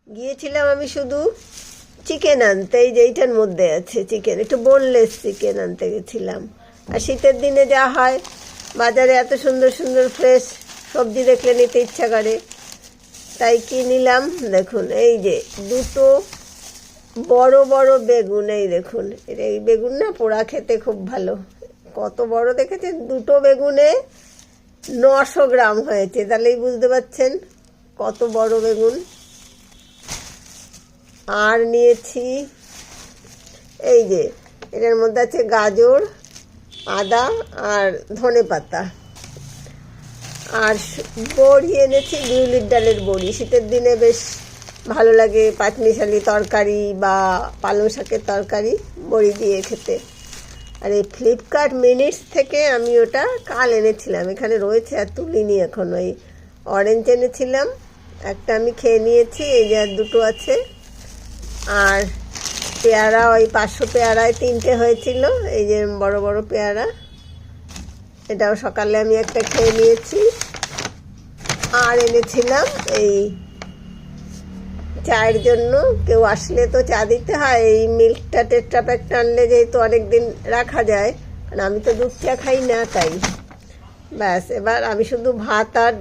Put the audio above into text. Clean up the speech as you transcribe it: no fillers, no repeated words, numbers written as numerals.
গিয়েছিলাম আমি শুধু চিকেন আনতে, এই যে এইটার মধ্যে আছে চিকেন, একটু বোনলেস চিকেন আনতে গেছিলাম। আর শীতের দিনে যা হয়, বাজারে এত সুন্দর সুন্দর ফ্রেশ সবজি দেখলে নিতে ইচ্ছা করে, তাই কি নিলাম দেখুন, এই যে দুটো বড় বড় বেগুন, এই দেখুন, এই বেগুন না পোড়া খেতে খুব ভালো। কত বড় দেখেছেন, দুটো বেগুনে 900 গ্রাম হয়েছে, তাহলেই বুঝতে পারছেন কত বড় বেগুন। আর নিয়েছি এই যে, এটার মধ্যে আছে গাজর, আদা আর ধনেপাতা। আর বড়ি এনেছি, বিউলির ডালের বড়ি, শীতের দিনে বেশ ভালো লাগে পাঁচমিশালি তরকারি বা পালং শাকের তরকারি বড়ি দিয়ে খেতে। আর এই ফ্লিপকার্ট মিনিটস থেকে আমি ওটা কাল এনেছিলাম, এখানে রয়েছে আর তুলিনি এখন। ওই অরেঞ্জ এনেছিলাম, একটা আমি খেয়ে নিয়েছি, এই যে আর দুটো আছে। আর পেয়ারা, ওই 500 পেয়ারায় 3টে হয়েছিল, এই যে বড় বড় পেয়ারা, এটাও সকালে আমি একটা খেয়ে নিয়েছি। আর এনেছিলাম এই চায়ের জন্য, কেউ আসলে তো চা দিতে হয়, এই মিল্কটা টেট্রাপ্যাক আনলে যেহেতু অনেকদিন রাখা যায়, কারণ আমি তো দুধ চা খাই না, তাই ব্যাস। এবার আমি শুধু ভাত আর